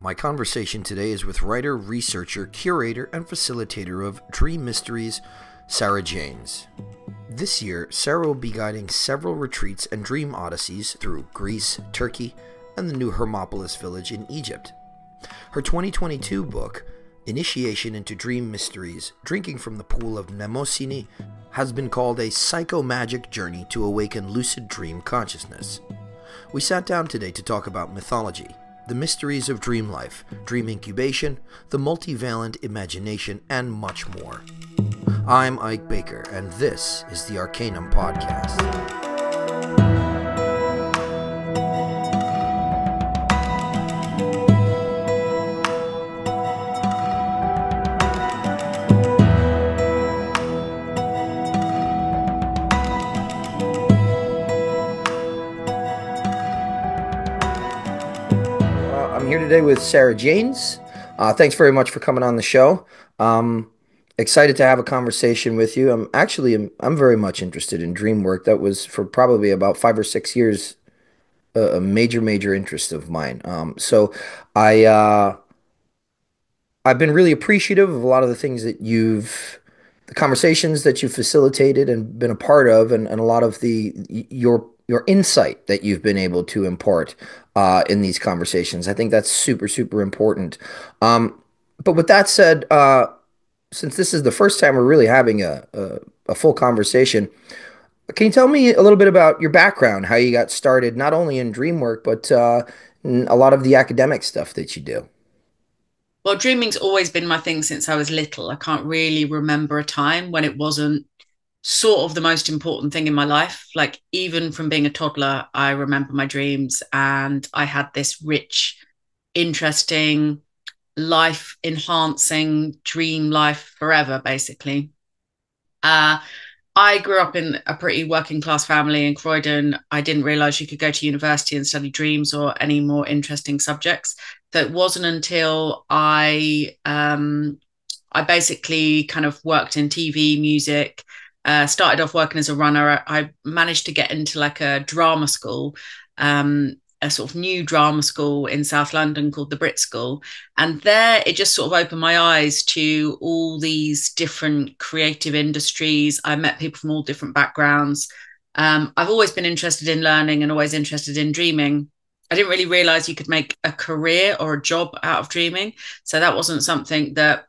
My conversation today is with writer, researcher, curator, and facilitator of Dream Mysteries, Sarah Janes. This year, Sarah will be guiding several retreats and dream odysseys through Greece, Turkey, and the new Hermopolis village in Egypt. Her 2022 book, Initiation into Dream Mysteries, Drinking from the Pool of Mnemosyne, has been called a psychomagic journey to awaken lucid dream consciousness. We sat down today to talk about mythology, the mysteries of dream life, dream incubation, the multivalent imagination, and much more. I'm Ike Baker, and this is the Arcanum Podcast. I'm here today with Sarah Janes. Thanks very much for coming on the show. Excited to have a conversation with you. I'm very much interested in dream work. That was for probably about 5 or 6 years a major interest of mine. So I I've been really appreciative of a lot of the things the conversations that you've facilitated and been a part of, and a lot of your insight that you've been able to impart in these conversations. I think that's super important. But with that said, since this is the first time we're really having a full conversation, can you tell me a little bit about your background, how you got started, not only in dream work, but in a lot of the academic stuff that you do? Well, dreaming's always been my thing since I was little. I can't really remember a time when it wasn't sort of the most important thing in my life. Like, even from being a toddler, I remember my dreams, and I had this rich, interesting, life enhancing dream life forever, basically. Uh, I grew up in a pretty working class family in Croydon. I didn't realize you could go to university and study dreams or any more interesting subjects. So it wasn't until I basically kind of worked in TV, music, started off working as a runner. I managed to get into like a drama school, a sort of new drama school in South London called the Brit School. And there it just sort of opened my eyes to all these different creative industries. I met people from all different backgrounds. I've always been interested in learning and always interested in dreaming. I didn't really realize you could make a career or a job out of dreaming. So that wasn't something that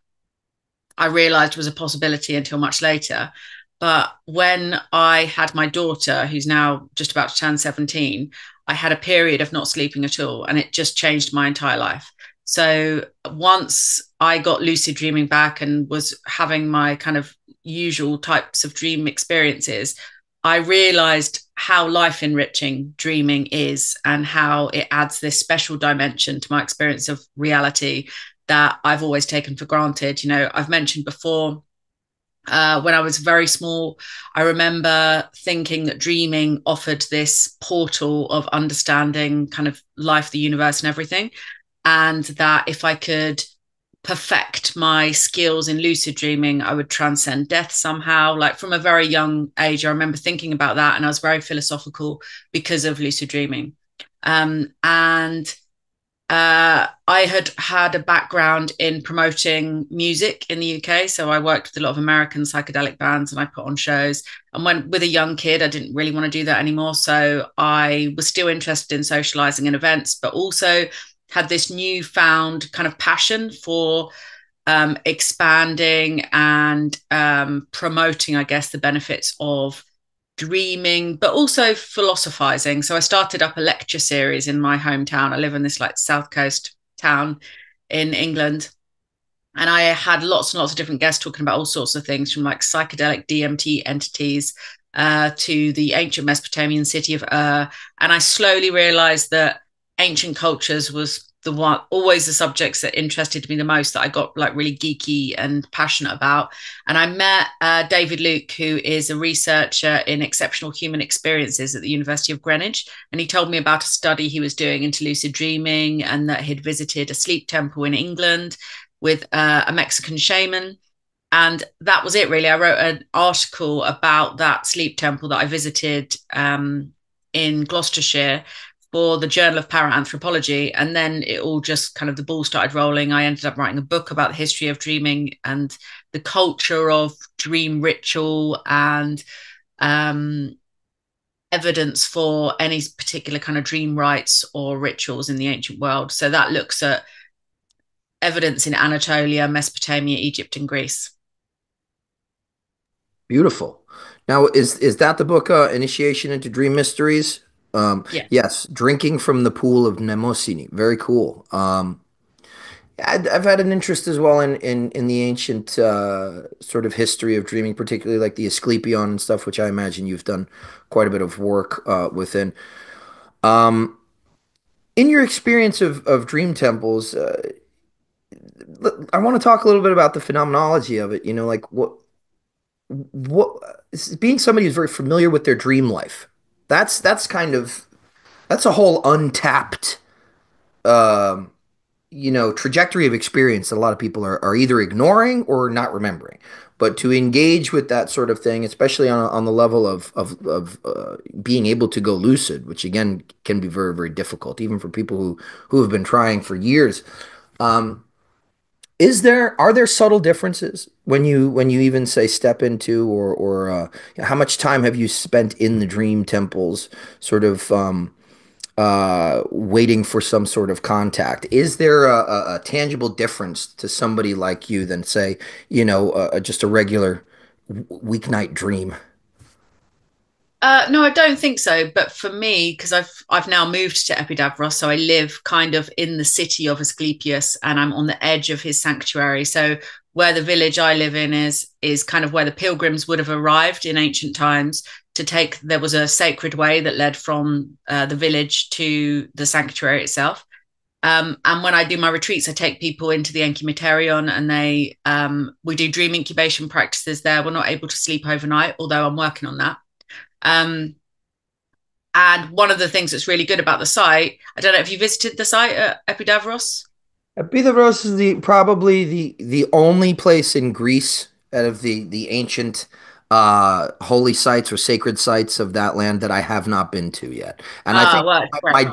I realized was a possibility until much later. But when I had my daughter, who's now just about to turn 17, I had a period of not sleeping at all, and it just changed my entire life. So once I got lucid dreaming back and was having my kind of usual types of dream experiences, I realized how life enriching dreaming is and how it adds this special dimension to my experience of reality that I've always taken for granted. You know, I've mentioned before, when I was very small, I remember thinking that dreaming offered this portal of understanding kind of life, the universe, and everything. And that if I could perfect my skills in lucid dreaming, I would transcend death somehow. Like, from a very young age, I remember thinking about that, and I was very philosophical because of lucid dreaming. And I had a background in promoting music in the UK. So I worked with a lot of American psychedelic bands and I put on shows. And when with a young kid, I didn't really want to do that anymore. So I was still interested in socializing in events, but also had this newfound kind of passion for expanding and promoting, I guess, the benefits of dreaming, but also philosophizing. So I started up a lecture series in my hometown. I live in this like South Coast town in England. And I had lots and lots of different guests talking about all sorts of things, from like psychedelic DMT entities to the ancient Mesopotamian city of Ur. And I slowly realized that ancient cultures was the one, always the subjects that interested me the most, that I got like really geeky and passionate about. And I met David Luke, who is a researcher in exceptional human experiences at the University of Greenwich. And he told me about a study he was doing into lucid dreaming, and that he'd visited a sleep temple in England with a Mexican shaman. And that was it, really. I wrote an article about that sleep temple that I visited in Gloucestershire for the Journal of Paraanthropology. And then it all just kind of the ball started rolling. I ended up writing a book about the history of dreaming and the culture of dream ritual and um, evidence for any particular kind of dream rites or rituals in the ancient world. So that looks at evidence in Anatolia, Mesopotamia, Egypt, and Greece. Beautiful. Now, is that the book, Initiation into Dream Mysteries? Yeah. Yes, Drinking from the Pool of Mnemosyne. Very cool. I've had an interest as well in the ancient sort of history of dreaming, particularly like the Asclepion and stuff, which I imagine you've done quite a bit of work within. Um, in your experience of dream temples, I want to talk a little bit about the phenomenology of it. You know, like what being somebody who's very familiar with their dream life. That's kind of that's a whole untapped um, trajectory of experience that a lot of people are either ignoring or not remembering. But to engage with that sort of thing, especially on the level of being able to go lucid, which again can be very, very difficult, even for people who have been trying for years. Um, are there subtle differences when you even say step into or how much time have you spent in the dream temples, sort of waiting for some sort of contact? Is there a tangible difference to somebody like you than say, just a regular weeknight dream? No, I don't think so. But for me, because I've now moved to Epidavros, so I live kind of in the city of Asclepius, and I'm on the edge of his sanctuary. So where the village I live in is kind of where the pilgrims would have arrived in ancient times to take. There was a sacred way that led from the village to the sanctuary itself. And when I do my retreats, I take people into the Encumitarion, and we do dream incubation practices there. We're not able to sleep overnight, although I'm working on that. Um, and one of the things that's really good about the site, I don't know if you visited the site at Epidavros. Epidavros is probably the only place in Greece out of the ancient holy sites or sacred sites of that land that I have not been to yet. And I Ah, think well, my great.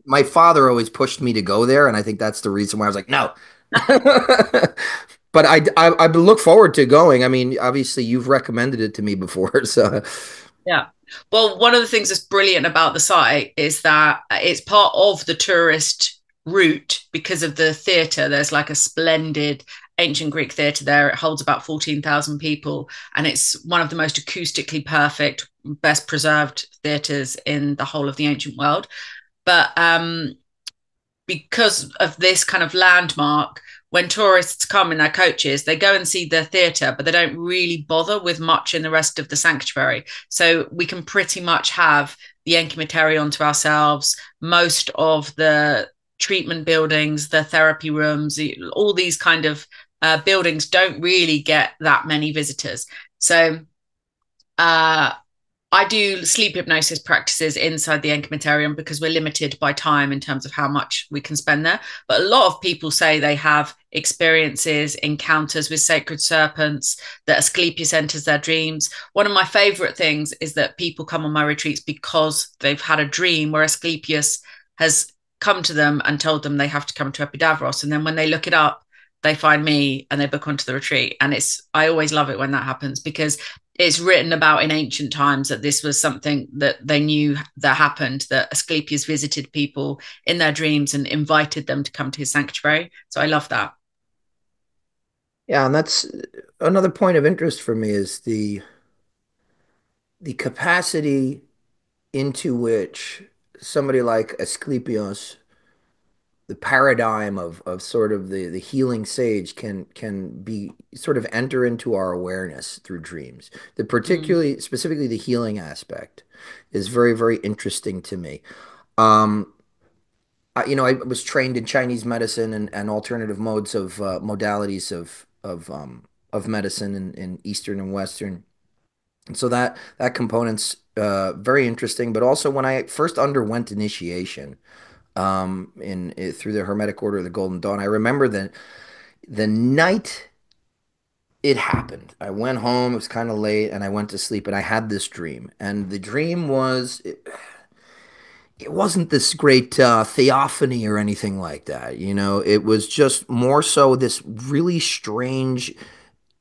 my father always pushed me to go there, and I think that's the reason why I was like, no. But I look forward to going. I mean, obviously you've recommended it to me before, so Yeah. Well, one of the things that's brilliant about the site is that it's part of the tourist route because of the theatre. There's like a splendid ancient Greek theatre there. It holds about 14,000 people, and it's one of the most acoustically perfect, best preserved theatres in the whole of the ancient world. But because of this kind of landmark, when tourists come in their coaches, they go and see the theatre, but they don't really bother with much in the rest of the sanctuary. So we can pretty much have the Encumitarion to ourselves, most of the treatment buildings, the therapy rooms, all these kind of buildings don't really get that many visitors. So uh, I do sleep hypnosis practices inside the Encumitarium because we're limited by time in terms of how much we can spend there. But a lot of people say they have experiences, encounters with sacred serpents, that Asclepius enters their dreams. One of my favorite things is that people come on my retreats because they've had a dream where Asclepius has come to them and told them they have to come to Epidavros. And then when they look it up, they find me and they book onto the retreat. And I always love it when that happens because it's written about in ancient times that this was something that they knew that happened, that Asclepius visited people in their dreams and invited them to come to his sanctuary. So I love that. yeah, and that's another point of interest for me is the capacity into which somebody like Asclepius, the paradigm of sort of the healing sage can be sort of enter into our awareness through dreams. The Mm. particularly specifically the healing aspect is very, very interesting to me. Um, I was trained in Chinese medicine and alternative modes of modalities of medicine in Eastern and Western. And so that component's very interesting. But also when I first underwent initiation through the Hermetic Order of the Golden Dawn, I remember that the night it happened, I went home. It was kind of late, and I went to sleep, and I had this dream. And the dream was it wasn't this great theophany or anything like that. You know, it was just more so this really strange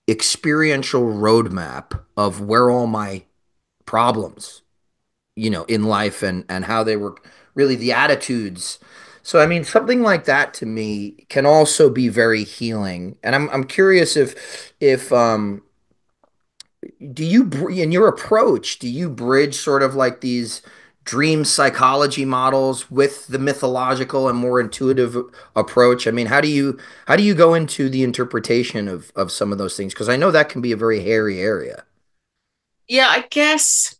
experiential roadmap of where all my problems, you know, in life and how they were really the attitudes. So I mean, something like that to me can also be very healing. And I'm curious if do you in your approach do you bridge sort of like these dream psychology models with the mythological and more intuitive approach? I mean, how do you go into the interpretation of some of those things? Because I know that can be a very hairy area. Yeah, I guess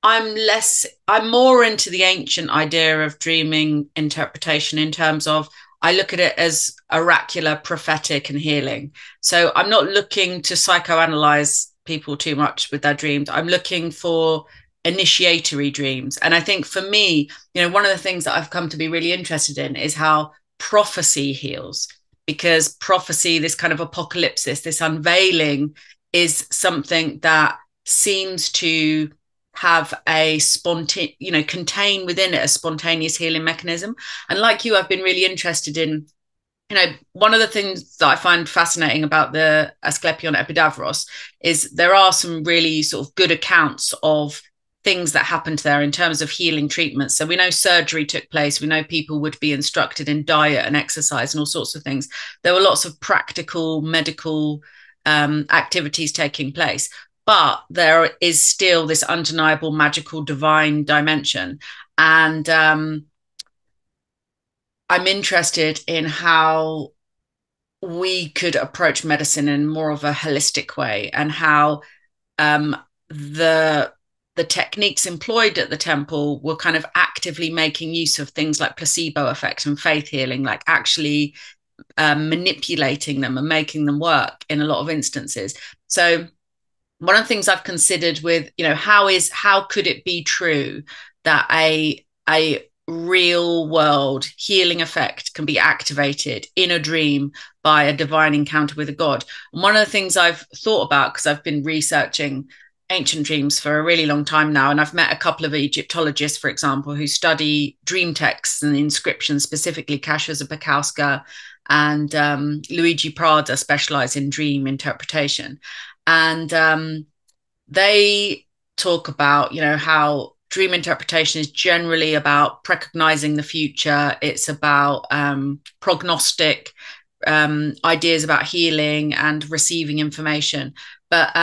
I'm more into the ancient idea of dreaming interpretation in terms of I look at it as oracular, prophetic, and healing. So I'm not looking to psychoanalyze people too much with their dreams. I'm looking for initiatory dreams. And I think for me, one of the things that I've come to be really interested in is how prophecy heals. Because prophecy, this kind of apocalypsis, this unveiling, is something that seems to have a contain within it a spontaneous healing mechanism. And like you, I've been really interested in, one of the things that I find fascinating about the Asclepion Epidavros is there are some really sort of good accounts of things that happened there in terms of healing treatments. So we know surgery took place. We know people would be instructed in diet and exercise and all sorts of things. There were lots of practical medical activities taking place. But there is still this undeniable magical divine dimension. And I'm interested in how we could approach medicine in more of a holistic way, and how the techniques employed at the temple were kind of actively making use of things like placebo effect and faith healing, like actually manipulating them and making them work in a lot of instances. So one of the things I've considered with, how could it be true that a real world healing effect can be activated in a dream by a divine encounter with a god? And one of the things I've thought about, because I've been researching ancient dreams for a really long time now, and I've met a couple of Egyptologists, for example, who study dream texts and inscriptions, specifically Kasia Zapakowska and Luigi Prada specialize in dream interpretation. And they talk about, how dream interpretation is generally about recognizing the future. It's about prognostic ideas about healing and receiving information. But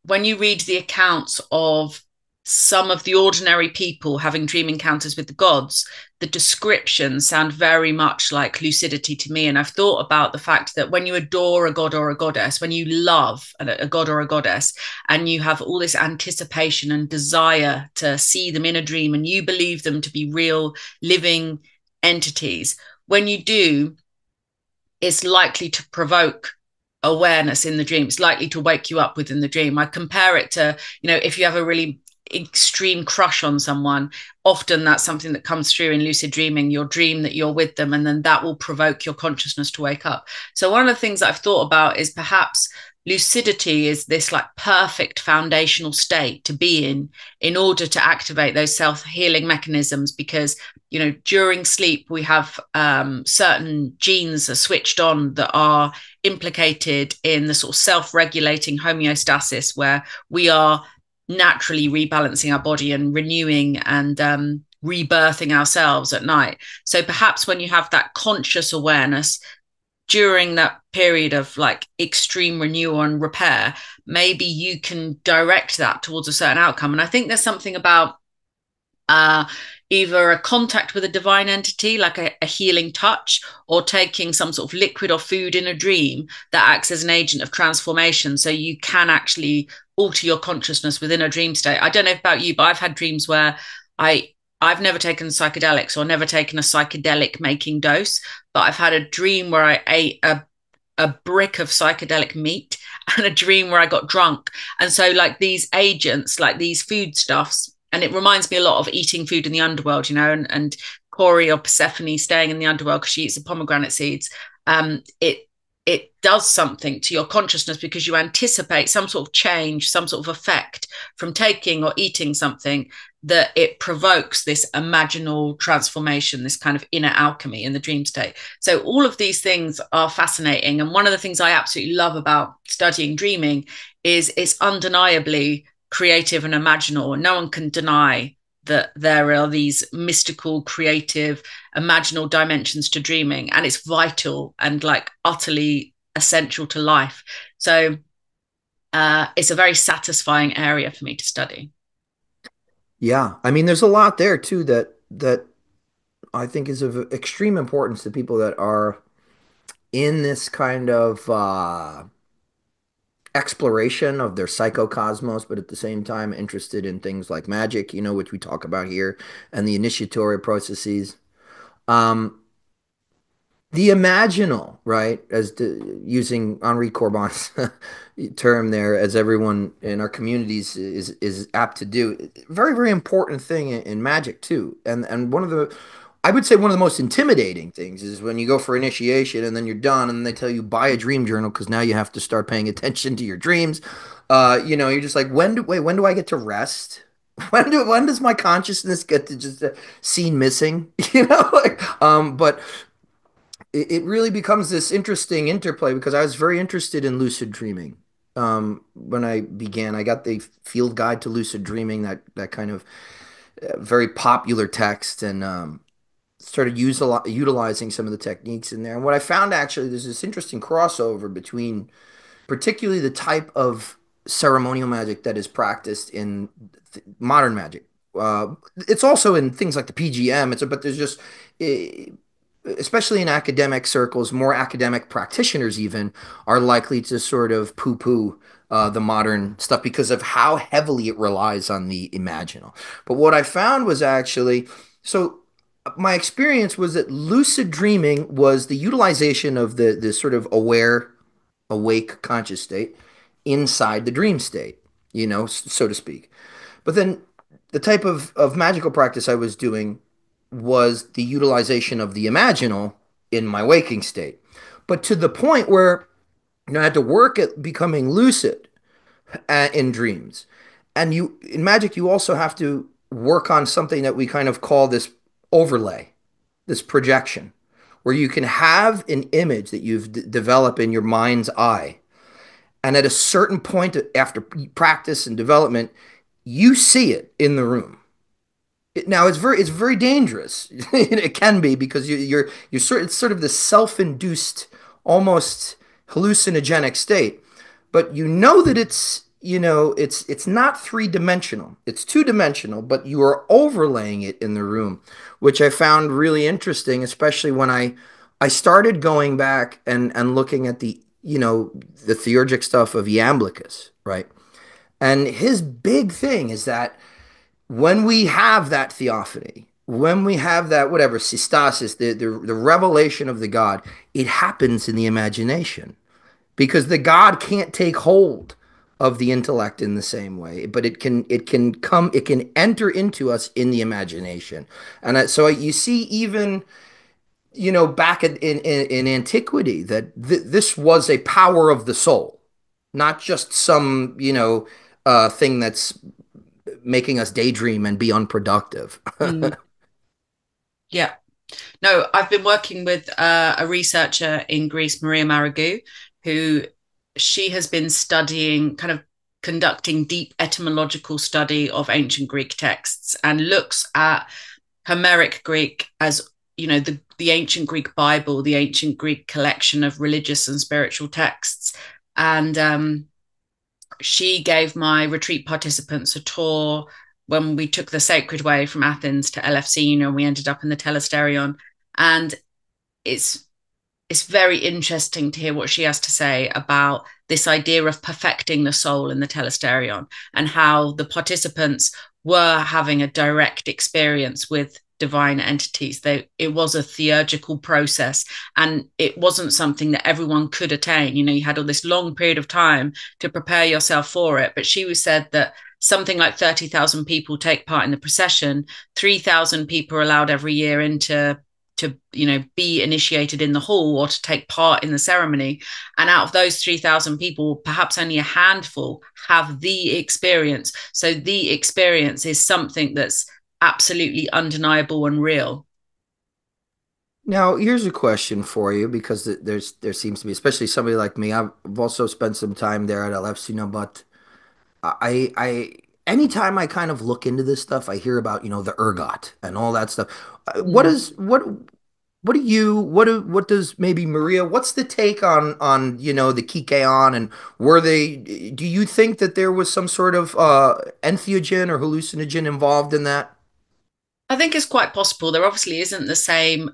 when you read the accounts of some of the ordinary people having dream encounters with the gods, the descriptions sound very much like lucidity to me. And I've thought about the fact that when you adore a god or a goddess, when you love a god or a goddess, and you have all this anticipation and desire to see them in a dream, and you believe them to be real living entities, when you do, it's likely to provoke awareness in the dream. It's likely to wake you up within the dream. I compare it to, if you have a really extreme crush on someone, often that's something that comes through in lucid dreaming. Your dream that you're with them, and then that will provoke your consciousness to wake up. So one of the things that I've thought about is perhaps lucidity is this like perfect foundational state to be in order to activate those self-healing mechanisms, because during sleep we have certain genes are switched on that are implicated in the sort of self-regulating homeostasis, where we are naturally rebalancing our body and renewing and rebirthing ourselves at night. So perhaps when you have that conscious awareness during that period of like extreme renewal and repair, maybe you can direct that towards a certain outcome. And I think there's something about either a contact with a divine entity, like a healing touch, or taking some sort of liquid or food in a dream that acts as an agent of transformation. So you can actually alter your consciousness within a dream state. I don't know about you, but I've had dreams where I've never taken psychedelics or never taken a psychedelic making dose, but I've had a dream where I ate a brick of psychedelic meat, and a dream where I got drunk. And so like these agents, like these foodstuffs, and it reminds me a lot of eating food in the underworld, and Corey or Persephone staying in the underworld because she eats the pomegranate seeds. it does something to your consciousness because you anticipate some sort of change, some sort of effect from taking or eating something, that it provokes this imaginal transformation, this kind of inner alchemy in the dream state. So all of these things are fascinating. And one of the things I absolutely love about studying dreaming is it's undeniably creative and imaginal. No one can deny that there are these mystical, creative, imaginal dimensions to dreaming, and it's vital and like utterly essential to life. So it's a very satisfying area for me to study. Yeah, I mean, there's a lot there too that I think is of extreme importance to people that are in this kind of exploration of their psychocosmos, but at the same time interested in things like magic, which we talk about here, and the initiatory processes. Um, the imaginal, right, using Henri Corbin's term there, as everyone in our communities is apt to do, very, very important thing in magic too. And I would say one of the most intimidating things is when you go for initiation and then you're done and they tell you buy a dream journal because now you have to start paying attention to your dreams. You're just like, when do I get to rest? When does my consciousness get to just scene missing? But it really becomes this interesting interplay because I was very interested in lucid dreaming. When I began, I got the field guide to lucid dreaming, that kind of very popular text, and started utilizing some of the techniques in there. And what I found actually, there's this interesting crossover between particularly the type of ceremonial magic that is practiced in modern magic. It's also in things like the PGM. But there's just, especially in academic circles, more academic practitioners even are likely to sort of poo-poo the modern stuff because of how heavily it relies on the imaginal. But what I found was actually, so my experience was that lucid dreaming was the utilization of the sort of awake conscious state inside the dream state, so to speak. But then the type of magical practice I was doing was the utilization of the imaginal in my waking state. But to the point where I had to work at becoming lucid in dreams. And in magic, you also have to work on something that we kind of call this overlay, this projection, where you can have an image that you've developed in your mind's eye. And at a certain point after practice and development, you see it in the room. Now it's very dangerous. It can be because it's sort of this self-induced, almost hallucinogenic state, but you know that it's not three-dimensional. It's two-dimensional, but you are overlaying it in the room, which I found really interesting, especially when I started going back and looking at the theurgic stuff of Iamblichus, right? And his big thing is that when we have that theophany, when we have that whatever systasis, the revelation of the God, it happens in the imagination because the God can't take hold of the intellect in the same way, but it can enter into us in the imagination, and so you see even back in antiquity that this was a power of the soul, not just some thing that's making us daydream and be unproductive. Mm, yeah. No, I've been working with a researcher in Greece, Maria Maragou, who she has been studying, kind of conducting deep etymological study of ancient Greek texts and looks at Homeric Greek as, the ancient Greek Bible, the ancient Greek collection of religious and spiritual texts. And she gave my retreat participants a tour when we took the Sacred Way from Athens to Elefsina, and we ended up in the Telesterion. And it's it's very interesting to hear what she has to say about this idea of perfecting the soul in the Telesterion and how the participants were having a direct experience with divine entities. It was a theurgical process, and it wasn't something that everyone could attain. You had all this long period of time to prepare yourself for it. But she said that something like 30,000 people take part in the procession. 3,000 people are allowed every year into to be initiated in the hall or to take part in the ceremony. And out of those 3,000 people, perhaps only a handful have the experience. So the experience is something that's absolutely undeniable and real. Now, here's a question for you because there seems to be, especially somebody like me. I've also spent some time there at LFC, but I anytime I kind of look into this stuff, I hear about, the ergot and all that stuff. What Mm. is what do you what does maybe Maria, what's the take on, the Kikeon, and were they do you think that there was some sort of entheogen or hallucinogen involved in that? I think it's quite possible. There obviously isn't the same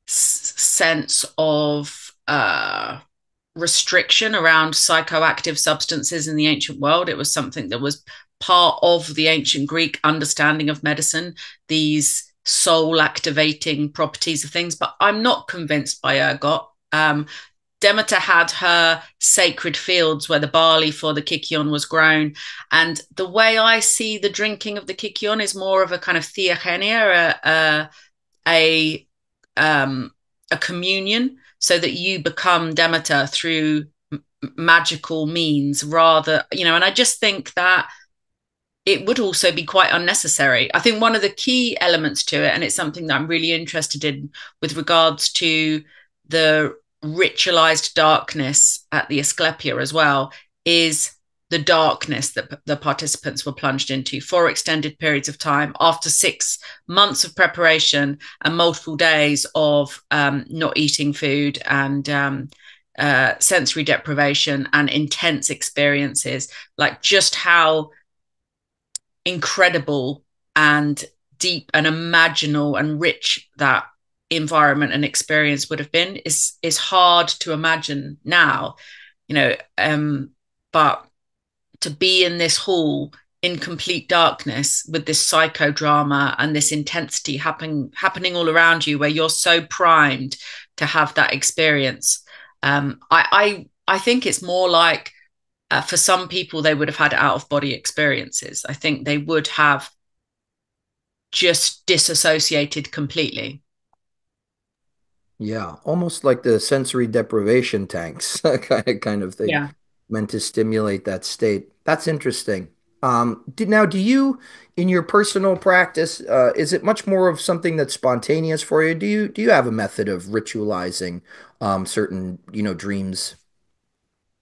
sense of restriction around psychoactive substances in the ancient world. It was something that was part of the ancient Greek understanding of medicine, these soul activating properties of things. But I'm not convinced by ergot. Demeter had her sacred fields where the barley for the Kikion was grown. And the way I see the drinking of the Kikion is more of a kind of theophania, a, um, a communion, so that you become Demeter through magical means rather, and I just think that it would also be quite unnecessary. I think one of the key elements to it, and it's something that I'm really interested in with regards to the ritualized darkness at the Asclepia as well, is the darkness that the participants were plunged into for extended periods of time after 6 months of preparation and multiple days of not eating food and sensory deprivation and intense experiences, like just how incredible and deep and imaginal and rich that environment and experience would have been is hard to imagine now, but to be in this hall in complete darkness with this psychodrama and this intensity happening all around you, where you're so primed to have that experience. I think it's more like, for some people, they would have had out of body experiences. I think they would have just disassociated completely. Yeah, almost like the sensory deprivation tanks, kind of thing, Yeah. meant to stimulate that state. That's interesting. Do you, in your personal practice, is it much more of something that's spontaneous for you? Do you have a method of ritualizing certain, dreams?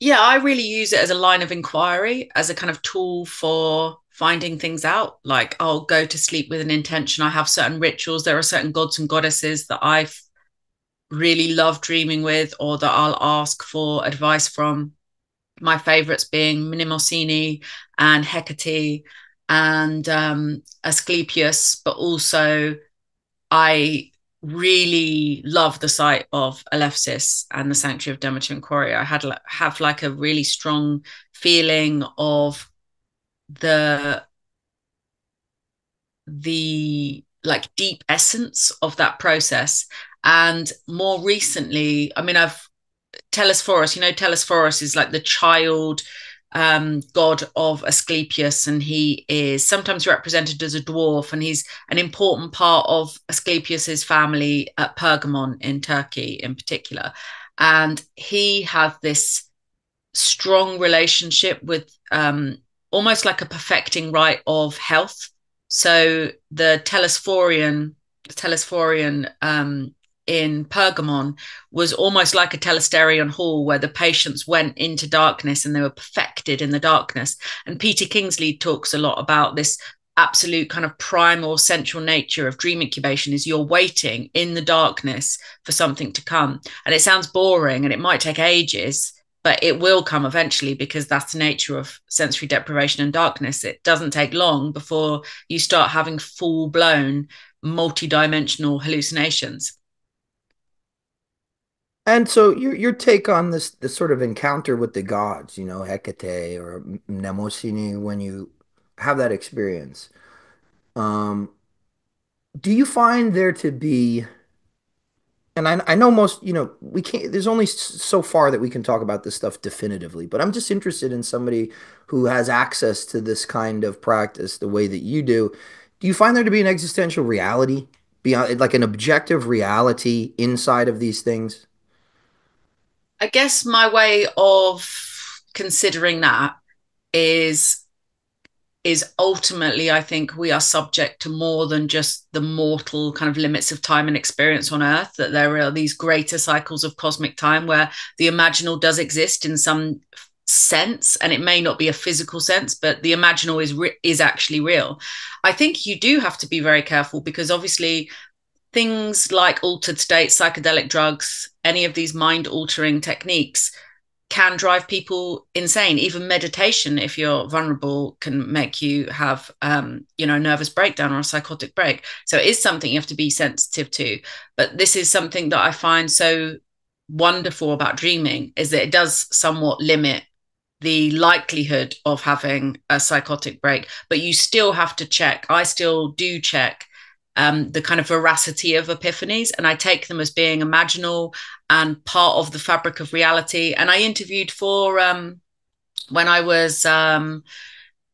Yeah, I really use it as a line of inquiry, as a kind of tool for finding things out. Like, I'll go to sleep with an intention. I have certain rituals. There are certain gods and goddesses that I really love dreaming with, or that I'll ask for advice from. My favorites being Mnemosyne and Hecate and Asclepius, but also I really love the site of Alephsis and the Sanctuary of Demeter and Coria. I have like a really strong feeling of the like deep essence of that process. And more recently, I mean, I've Telesphorus, Telesphorus is like the child god of Asclepius, and he is sometimes represented as a dwarf, and he's an important part of Asclepius's family at Pergamon in Turkey in particular. And he had this strong relationship with almost like a perfecting rite of health. So the Telesphorian in Pergamon was almost like a Telesterion hall where the patients went into darkness and they were perfected in the darkness. And Peter Kingsley talks a lot about this absolute kind of primal central nature of dream incubation, is you're waiting in the darkness for something to come. And it sounds boring and it might take ages, but it will come eventually, because that's the nature of sensory deprivation and darkness. It doesn't take long before you start having full blown multi-dimensional hallucinations. And so your take on this sort of encounter with the gods, Hecate or Mnemosyne, when you have that experience, um, do you find there to be, and I know most, we can't, there's only so far that we can talk about this stuff definitively, but I'm just interested in somebody who has access to this kind of practice the way that you do. Do you find there to be an existential reality beyond like an objective reality inside of these things? I guess my way of considering that is ultimately, I think we are subject to more than just the mortal kind of limits of time and experience on Earth, that there are these greater cycles of cosmic time where the imaginal does exist in some sense, and it may not be a physical sense, but the imaginal is actually real. I think you do have to be very careful, because obviously things like altered states, psychedelic drugs, any of these mind altering techniques can drive people insane. Even meditation, if you're vulnerable, can make you have a nervous breakdown or a psychotic break. So it is something you have to be sensitive to. But this is something that I find so wonderful about dreaming, is that it does somewhat limit the likelihood of having a psychotic break, but you still have to check. I still do check the kind of veracity of epiphanies, and I take them as being imaginal and part of the fabric of reality. And I interviewed for when I was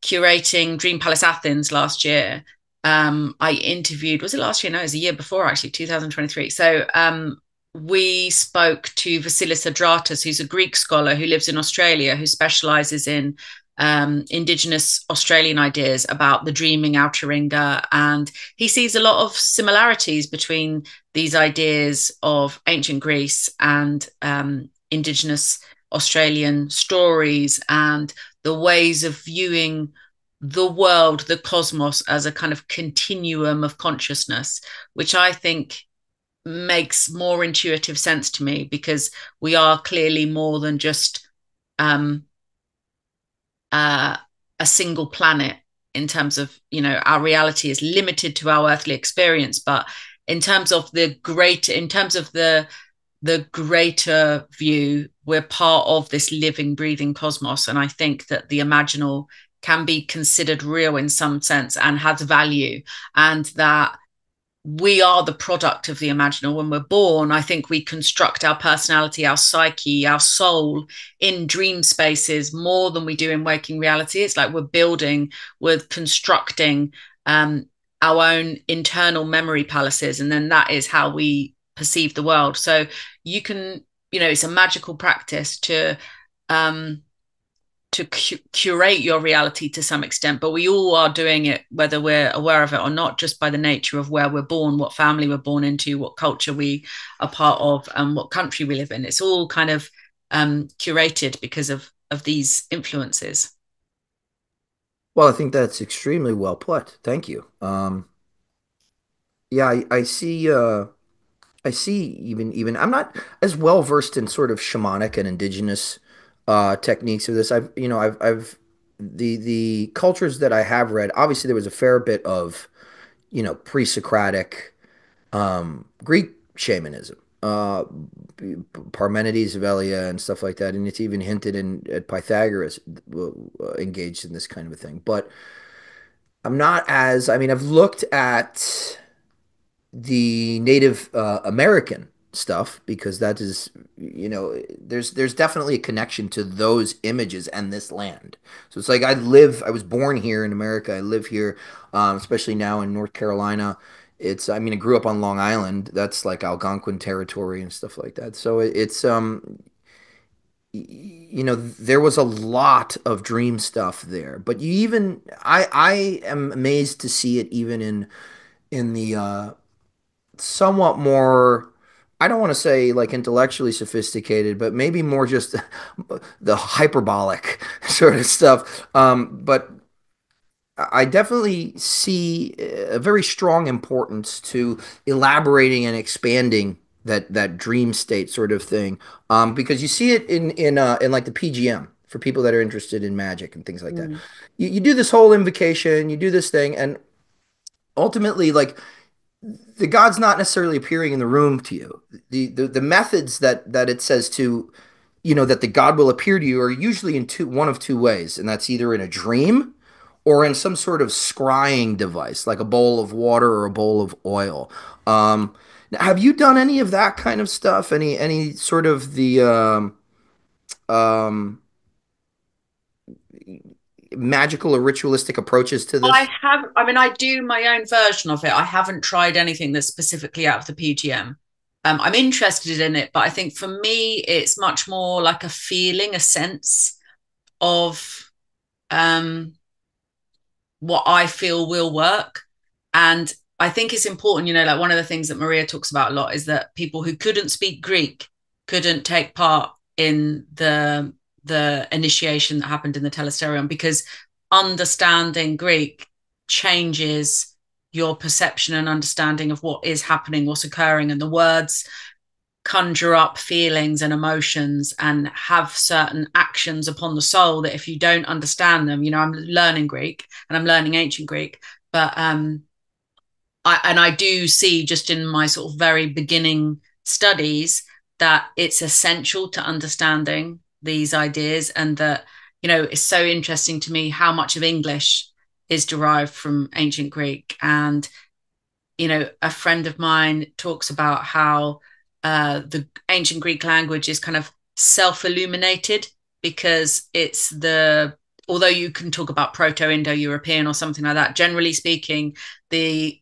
curating Dream Palace Athens last year. I interviewed, was it last year? No, it was a year before, actually, 2023. So we spoke to Vasilis Adratas, who's a Greek scholar who lives in Australia, who specializes in Indigenous Australian ideas about the dreaming outer ringer. And he sees a lot of similarities between these ideas of ancient Greece and Indigenous Australian stories, and the ways of viewing the world, the cosmos, as a kind of continuum of consciousness, which I think makes more intuitive sense to me, because we are clearly more than just um, uh, a single planet. In terms of, our reality is limited to our earthly experience, but in terms of the greater view, we're part of this living, breathing cosmos. And I think that the imaginal can be considered real in some sense and has value, and that we are the product of the imaginal. When we're born, I think we construct our personality, our psyche, our soul in dream spaces more than we do in waking reality. It's like we're constructing our own internal memory palaces, and then that is how we perceive the world. So you can, it's a magical practice um, to curate your reality to some extent, but we all are doing it, whether we're aware of it or not, just by the nature of where we're born, what family we're born into, what culture we are part of, and what country we live in. It's all kind of curated because of these influences. Well, I think that's extremely well put. Thank you. Yeah, I see. I see. Even I'm not as well versed in sort of shamanic and indigenous techniques of this. I've the cultures that I have read. Obviously, there was a fair bit of pre-Socratic Greek shamanism, Parmenides of Elia and stuff like that, and it's even hinted in at Pythagoras engaged in this kind of a thing. But I'm not as. I mean, I've looked at the Native American stuff because that is, there's definitely a connection to those images and this land. So it's like I was born here in America. I live here, especially now in North Carolina. I mean, I grew up on Long Island. That's like Algonquin territory and stuff like that. So there was a lot of dream stuff there. But I am amazed to see it even in the somewhat more, I don't want to say like intellectually sophisticated, but maybe more just the hyperbolic sort of stuff. But I definitely see a very strong importance to elaborating and expanding that dream state sort of thing, because you see it in like the PGM for people that are interested in magic and things like that. Mm. You do this whole invocation, you do this thing, and ultimately, like the God's not necessarily appearing in the room to you. The methods that it says to, that the God will appear to you are usually in one of two ways, and that's either in a dream or in some sort of scrying device, like a bowl of water or a bowl of oil. Have you done any of that kind of stuff? Any sort of the um, magical or ritualistic approaches to I this? have, I mean, I do my own version of it. I haven't tried anything that's specifically out of the PGM. I'm interested in it, but I think for me, it's much more like a feeling, a sense of um, what I feel will work. And I think it's important, like one of the things that Maria talks about a lot is that people who couldn't speak Greek couldn't take part in the initiation that happened in the Telesterion, because understanding Greek changes your perception and understanding of what is happening, what's occurring, and the words conjure up feelings and emotions and have certain actions upon the soul that if you don't understand them, I'm learning Greek and I'm learning ancient Greek, but I do see just in my sort of very beginning studies that it's essential to understanding these ideas, and that it's so interesting to me how much of English is derived from ancient Greek. And a friend of mine talks about how the ancient Greek language is kind of self-illuminated, because it's although you can talk about Proto-Indo-European or something like that, generally speaking, the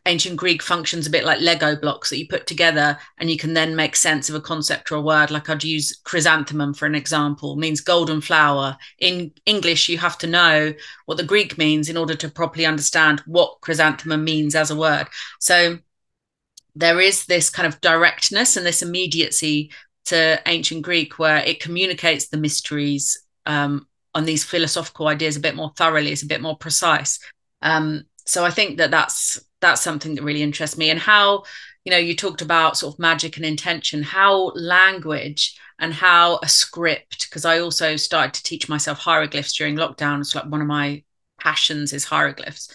ancient Greek functions a bit like Lego blocks that you put together and you can then make sense of a concept or a word. Like I'd use chrysanthemum for an example, it means golden flower. In English, you have to know what the Greek means in order to properly understand what chrysanthemum means as a word. So there is this kind of directness and this immediacy to ancient Greek where it communicates the mysteries on these philosophical ideas a bit more thoroughly. It's a bit more precise. So I think that that's something that really interests me. And how, you talked about sort of magic and intention, how language and how a script, because I also started to teach myself hieroglyphs during lockdown. It's like one of my passions is hieroglyphs.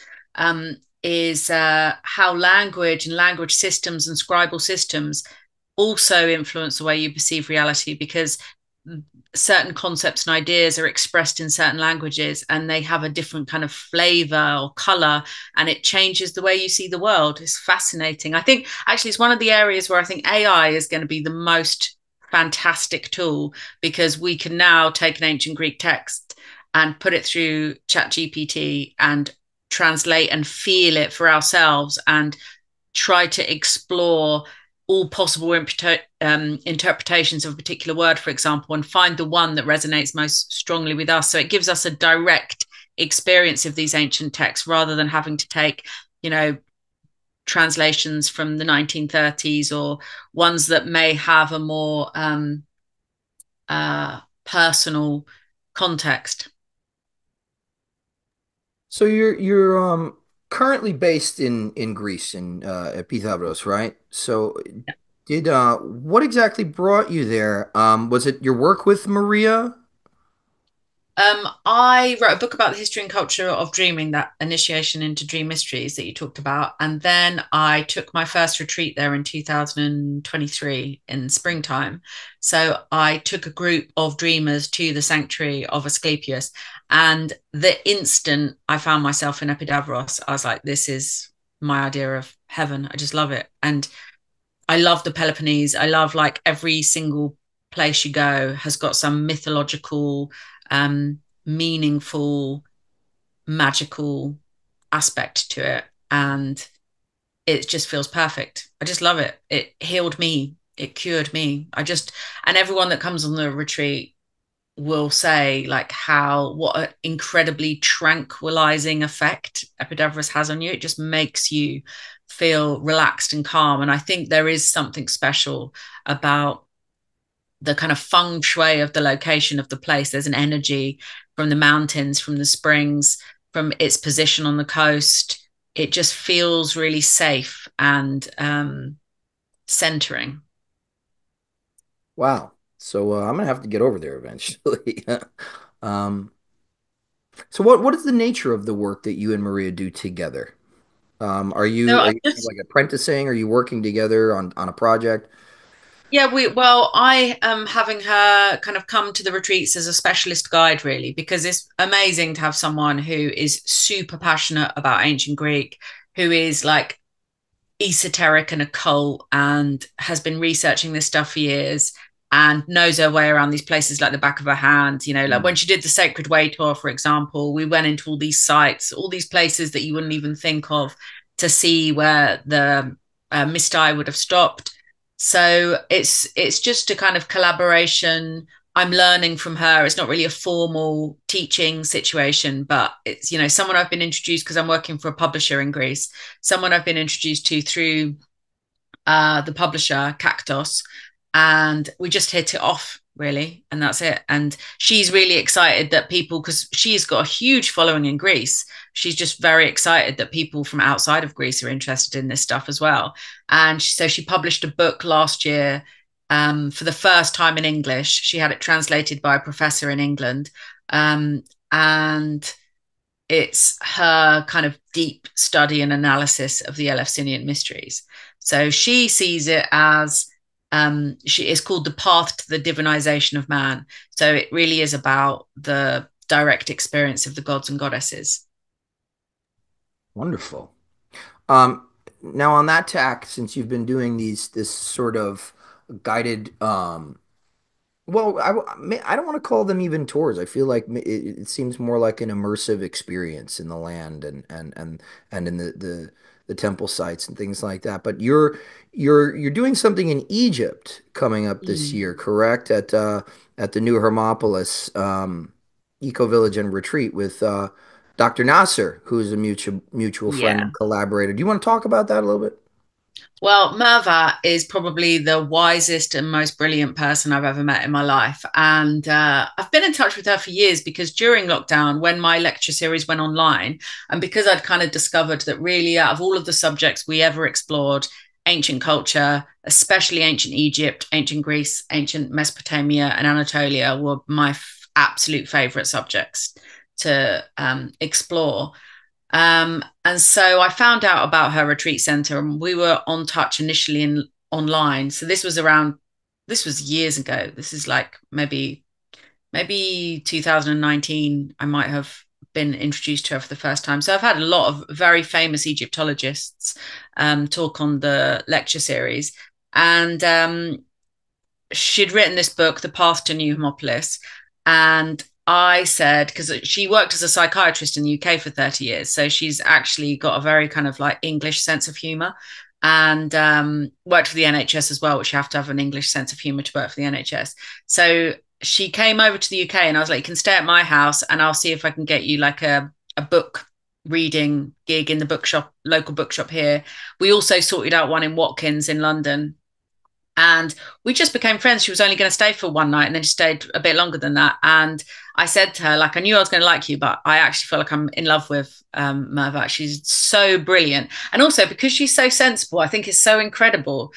Is how language and language systems and scribal systems also influence the way you perceive reality, because certain concepts and ideas are expressed in certain languages and they have a different kind of flavor or color, and it changes the way you see the world. It's fascinating. I think actually it's one of the areas where I think AI is going to be the most fantastic tool, because we can now take an ancient Greek text and put it through ChatGPT and translate and feel it for ourselves and try to explore all possible interpretations of a particular word, for example, and find the one that resonates most strongly with us. So it gives us a direct experience of these ancient texts rather than having to take, translations from the 1930s or ones that may have a more personal context. So you're currently based in Greece in at Pythagoras, right? So did what exactly brought you there? Was it your work with Maria? I wrote a book about the history and culture of dreaming, that initiation into dream mysteries that you talked about. And then I took my first retreat there in 2023 in springtime. So I took a group of dreamers to the sanctuary of Asclepius. And the instant I found myself in Epidavros, I was like, this is my idea of heaven. I just love it. And I love the Peloponnese. I love like every single place you go has got some mythological, meaningful, magical aspect to it. And it just feels perfect. I just love it. It healed me. It cured me. And everyone that comes on the retreat will say like what an incredibly tranquilizing effect Epidavros has on you. It just makes you feel relaxed and calm. And I think there is something special about the kind of feng shui of the location of the place. There's an energy from the mountains, from the springs, from its position on the coast. It just feels really safe and centering. Wow. So I'm gonna have to get over there eventually. um, so what is the nature of the work that you and Maria do together? Are So you I are you just like apprenticing? Are you working together on a project? Yeah, I am having her kind of come to the retreats as a specialist guide, really, because it's amazing to have someone who is super passionate about ancient Greek, who is like esoteric and occult and has been researching this stuff for years and knows her way around these places like the back of her hand. You know, like Mm. when she did the Sacred Way tour, for example, we went into all these sites, all these places that you wouldn't even think of, to see where the Mistai would have stopped. So it's just a kind of collaboration. I'm learning from her. It's not really a formal teaching situation, but it's, you know, someone I've been introduced because I'm working for a publisher in Greece, someone I've been introduced to through the publisher Cactus, and we just hit it off really, and that's it. And she's really excited that people, because she's got a huge following in Greece, she's just very excited that people from outside of Greece are interested in this stuff as well. And so she published a book last year, for the first time in English. She had it translated by a professor in England, and it's her kind of deep study and analysis of the Eleusinian mysteries. So she sees it as, she is called The Path to the Divinization of Man. So it really is about the direct experience of the gods and goddesses. Wonderful. Now on that tack, since you've been doing this sort of guided, well, I don't want to call them even tours. I feel like it seems more like an immersive experience in the land and in the temple sites and things like that. But you're doing something in Egypt coming up this Mm. year, correct? At the new Hermopolis Eco Village and Retreat with Dr. Nasser, who is a mutual friend Yeah. and collaborator. Do you want to talk about that a little bit? Well, Merva is probably the wisest and most brilliant person I've ever met in my life. And I've been in touch with her for years because during lockdown, when my lecture series went online, and because I'd kind of discovered that really out of all of the subjects we ever explored, ancient culture, especially ancient Egypt, ancient Greece, ancient Mesopotamia, and Anatolia were my absolute favorite subjects to explore. And so I found out about her retreat center, and we were on touch initially in online. So this was years ago. This is like maybe 2019. I might have been introduced to her for the first time. So I've had a lot of very famous Egyptologists talk on the lecture series, and she'd written this book, The Path to New Hermopolis. And I said, because she worked as a psychiatrist in the UK for 30 years. So she's actually got a very kind of like English sense of humor, and worked for the NHS as well, which you have to have an English sense of humor to work for the NHS. So she came over to the UK, and I was like, you can stay at my house and I'll see if I can get you like a book reading gig in the bookshop, local bookshop here. We also sorted out one in Watkins in London, and we just became friends. She was only going to stay for one night, and then she stayed a bit longer than that. And I said to her, like, I knew I was going to like you, but I actually feel like I'm in love with Merva. She's so brilliant. And also because she's so sensible, I think it's so incredible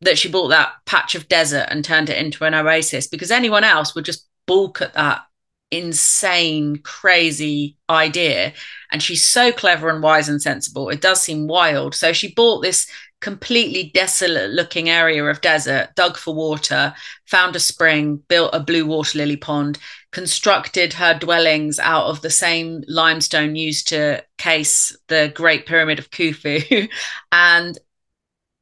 that she bought that patch of desert and turned it into an oasis, because anyone else would just balk at that insane, crazy idea. And she's so clever and wise and sensible. It does seem wild. So she bought this completely desolate looking area of desert, dug for water, found a spring, built a blue water lily pond, constructed her dwellings out of the same limestone used to case the Great Pyramid of Khufu. And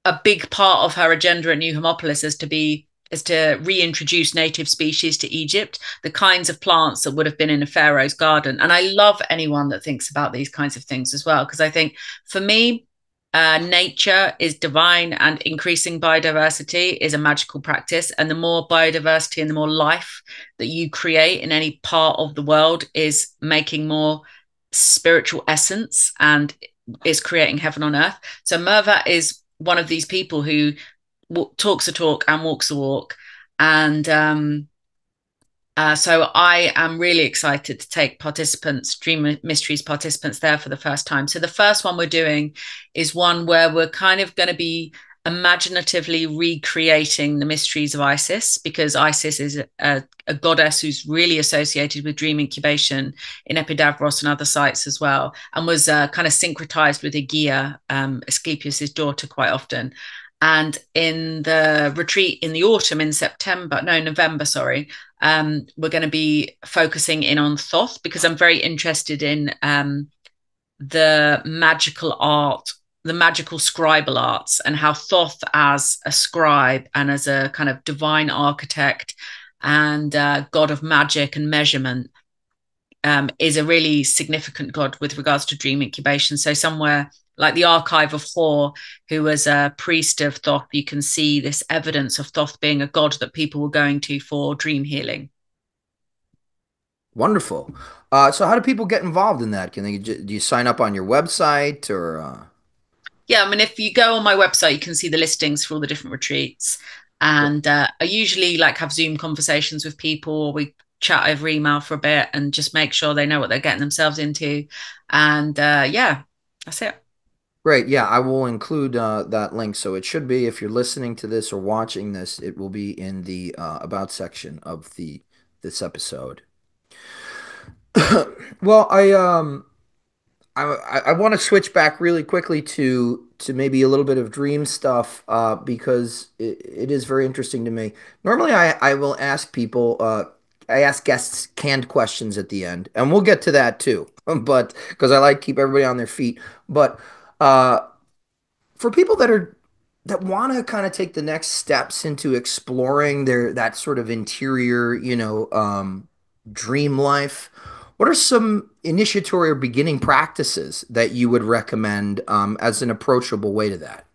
a big part of her agenda at New Hermopolis is to reintroduce native species to Egypt, the kinds of plants that would have been in a pharaoh's garden. And I love anyone that thinks about these kinds of things as well, because I think for me, nature is divine, and increasing biodiversity is a magical practice. And the more biodiversity and the more life that you create in any part of the world is making more spiritual essence and is creating heaven on earth. So Merva is one of these people who talks the talk and walks the walk. And so I am really excited to take participants, Dream Mysteries participants, there for the first time. So the first one we're doing is one where we're kind of going to be imaginatively recreating the mysteries of Isis, because Isis is a goddess who's really associated with dream incubation in Epidavros and other sites as well, and was kind of syncretized with Aegea, Asclepius's daughter, quite often. And in the retreat in the autumn, in November, sorry, we're going to be focusing in on Thoth, because I'm very interested in the magical art the magical scribal arts, and how Thoth as a scribe and as a kind of divine architect and god of magic and measurement is a really significant god with regards to dream incubation. So somewhere like the Archive of Hor, who was a priest of Thoth, you can see this evidence of Thoth being a god that people were going to for dream healing. Wonderful. So how do people get involved in that? Do you sign up on your website or? Yeah, I mean, if you go on my website, you can see the listings for all the different retreats. And I usually like have Zoom conversations with people, or we chat over email for a bit and just make sure they know what they're getting themselves into. And yeah, that's it. Great. Yeah, I will include that link. So it should be, if you're listening to this or watching this, it will be in the about section of the this episode. Well, I want to switch back really quickly to maybe a little bit of dream stuff because it is very interesting to me. Normally, I will ask people, I ask guests canned questions at the end, and we'll get to that too. But because I like to keep everybody on their feet. But uh, for people that want to kind of take the next steps into exploring their that sort of interior, dream life, what are some initiatory or beginning practices that you would recommend as an approachable way to that?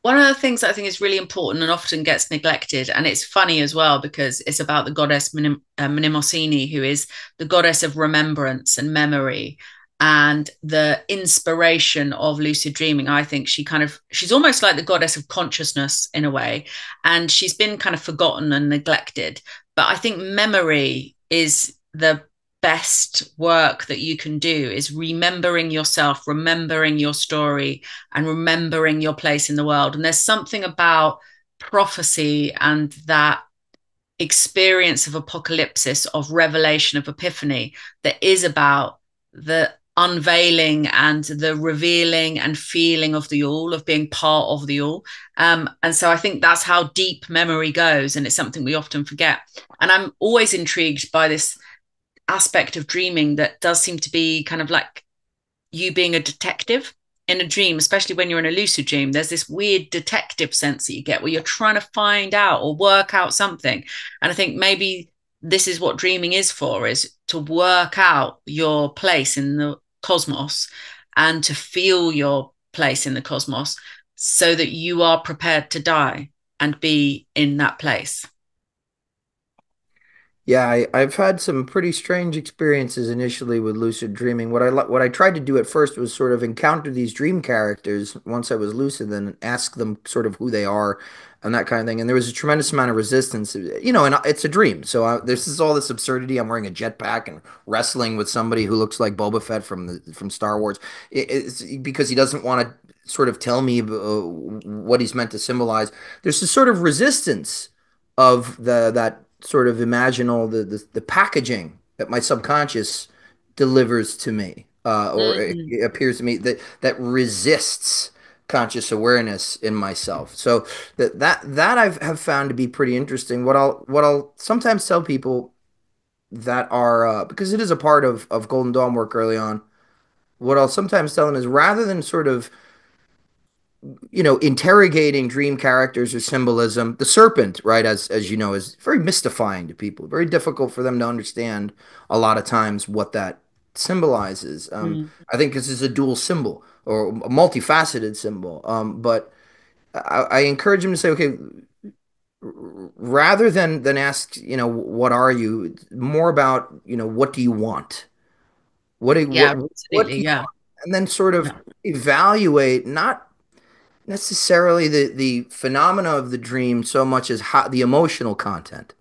One of the things that I think is really important and often gets neglected, and it's funny as well because it's about the goddess Mnemosyne, who is the goddess of remembrance and memory and the inspiration of lucid dreaming. I think she's almost like the goddess of consciousness in a way, and she's been kind of forgotten and neglected. But I think memory is the best work that you can do, is remembering yourself, remembering your story, and remembering your place in the world. And there's something about prophecy and that experience of apocalypsis, of revelation, of epiphany, that is about the unveiling and the revealing and feeling of the all, of being part of the all. And so I think that's how deep memory goes. And it's something we often forget. And I'm always intrigued by this aspect of dreaming that does seem to be kind of like you being a detective in a dream, especially when you're in a lucid dream. There's this weird detective sense that you get where you're trying to find out or work out something. And I think maybe this is what dreaming is for, is to work out your place in the cosmos and to feel your place in the cosmos so that you are prepared to die and be in that place. Yeah, I've had some pretty strange experiences initially with lucid dreaming. What I tried to do at first was sort of encounter these dream characters once I was lucid, and ask them sort of who they are and that kind of thing. And there was a tremendous amount of resistance, and it's a dream. So this is all this absurdity. I'm wearing a jetpack and wrestling with somebody who looks like Boba Fett from Star Wars. It's because he doesn't want to sort of tell me what he's meant to symbolize. There's this sort of resistance of the that sort of imaginal the packaging that my subconscious delivers to me or Mm-hmm. it appears to me that resists conscious awareness in myself. So that have found to be pretty interesting. What I'll sometimes tell people that are because it is a part of Golden Dawn work early on, what I'll sometimes tell them is, rather than sort of interrogating dream characters or symbolism. The serpent, right, as you know, is very mystifying to people. Very difficult for them to understand a lot of times what that symbolizes. Mm. I think this is a dual symbol or a multifaceted symbol. But I encourage them to say, okay, rather than ask, what are you? More about, what do you want? Yeah, What do absolutely. you Yeah. want? And then sort of Yeah. evaluate not necessarily the phenomena of the dream so much as how the emotional content.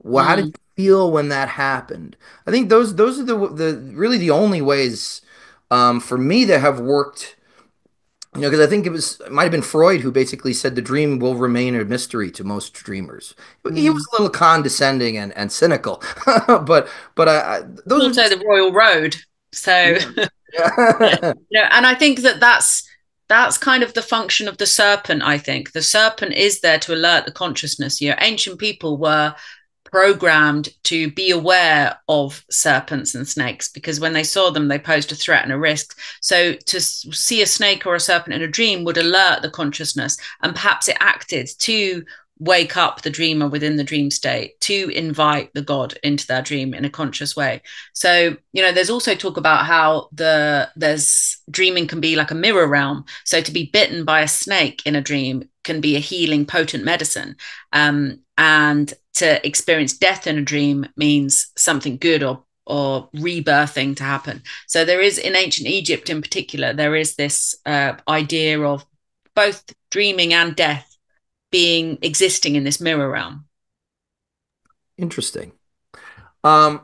Well, how did Mm. you feel when that happened? I think those are the really the only ways for me that have worked. Because I think it might have been Freud who basically said the dream will remain a mystery to most dreamers. He was Mm. a little condescending and cynical, but those are Also just the Royal Road. So yeah. yeah, Yeah. and I think that's kind of the function of the serpent. I think the serpent is there to alert the consciousness. Ancient people were programmed to be aware of serpents and snakes, because when they saw them, they posed a threat and a risk. So to see a snake or a serpent in a dream would alert the consciousness, and perhaps it acted to wake up the dreamer within the dream state, to invite the god into their dream in a conscious way. So, there's also talk about how there's dreaming can be like a mirror realm. So to be bitten by a snake in a dream can be a healing, potent medicine. And to experience death in a dream means something good or rebirthing to happen. So there is, in ancient Egypt in particular, there is this idea of both dreaming and death existing in this mirror realm. Interesting. So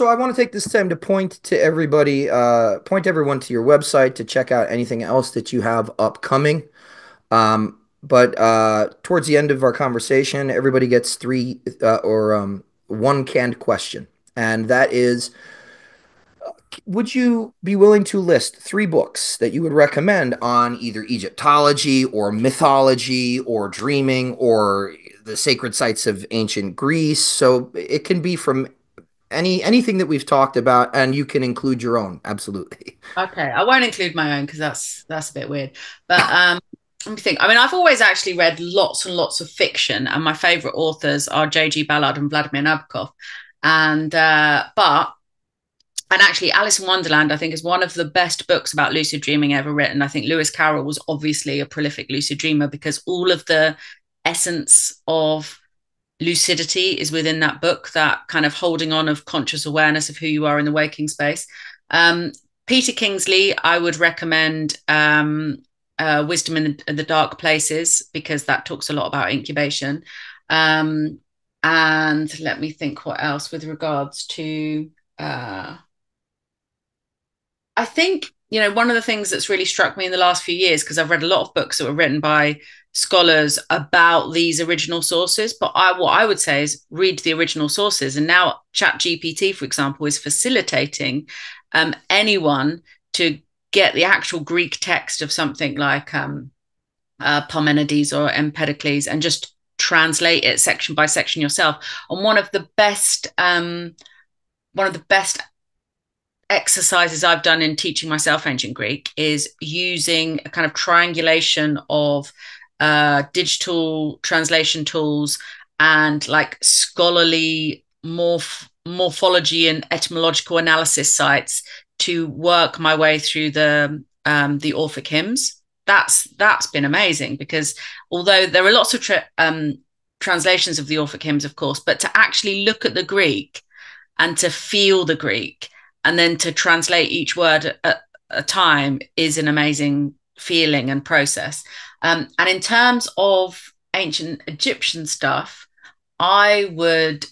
I want to take this time to point everyone to your website to check out anything else that you have upcoming. But towards the end of our conversation, everybody gets three or one canned question, and that is, would you be willing to list three books that you would recommend on either Egyptology or mythology or dreaming or the sacred sites of ancient Greece? So it can be from anything that we've talked about, and you can include your own. Absolutely. Okay, I won't include my own because that's a bit weird. But let me think. I mean, I've always actually read lots and lots of fiction, and my favorite authors are J.G. Ballard and Vladimir Nabokov. And actually, Alice in Wonderland, I think, is one of the best books about lucid dreaming ever written. I think Lewis Carroll was obviously a prolific lucid dreamer, because all of the essence of lucidity is within that book, that kind of holding on of conscious awareness of who you are in the waking space. Peter Kingsley, I would recommend Wisdom in the Dark Places, because that talks a lot about incubation. And let me think what else with regards to... I think, one of the things that's really struck me in the last few years, because I've read a lot of books that were written by scholars about these original sources, but what I would say is read the original sources. And now ChatGPT, for example, is facilitating anyone to get the actual Greek text of something like Parmenides or Empedocles, and just translate it section by section yourself. And one of the best exercises I've done in teaching myself ancient Greek is using a kind of triangulation of digital translation tools and like scholarly morphology and etymological analysis sites to work my way through the Orphic hymns. That's been amazing, because although there are lots of translations of the Orphic hymns, of course, but to actually look at the Greek and to feel the Greek and then to translate each word at a time is an amazing feeling and process. And in terms of ancient Egyptian stuff, I would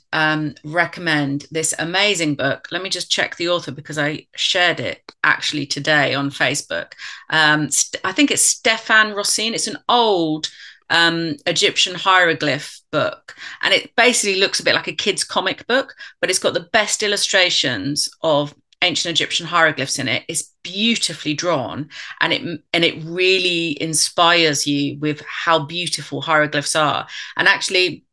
recommend this amazing book. Let me just check the author, because I shared it actually today on Facebook. I think it's Stefan Rossini. It's an old Egyptian hieroglyph book, and it basically looks a bit like a kid's comic book, but it's got the best illustrations of ancient Egyptian hieroglyphs in it. It's beautifully drawn, and it really inspires you with how beautiful hieroglyphs are. And actually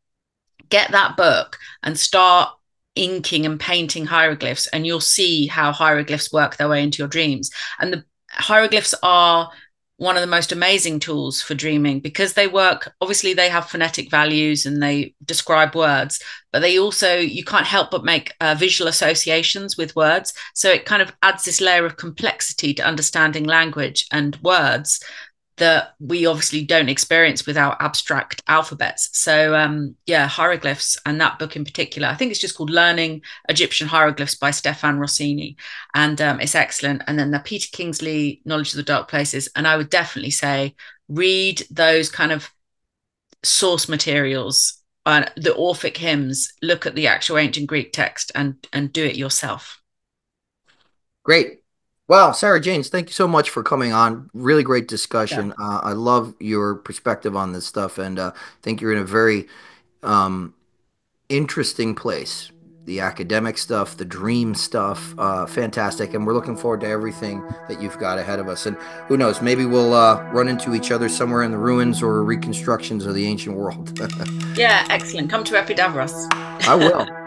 get that book and start inking and painting hieroglyphs, and you'll see how hieroglyphs work their way into your dreams. And the hieroglyphs are one of the most amazing tools for dreaming, because they work, obviously they have phonetic values and they describe words, but they also, you can't help but make visual associations with words. So it kind of adds this layer of complexity to understanding language and words that we obviously don't experience without abstract alphabets. So hieroglyphs, and that book in particular, I think it's just called Learning Egyptian Hieroglyphs by Stefan Rossini, and it's excellent. And then the Peter Kingsley Knowledge of the Dark Places, and I would definitely say read those kind of source materials, the Orphic hymns, look at the actual ancient Greek text, and do it yourself. Great. Wow, Sarah Janes, thank you so much for coming on. Really great Yeah. discussion. I love your perspective on this stuff, and I think you're in a very um, interesting place. The academic stuff, the dream stuff, fantastic. And we're looking forward to everything that you've got ahead of us. And who knows, maybe we'll run into each other somewhere in the ruins or reconstructions of the ancient world. Yeah, excellent. Come to Epidavros. I will.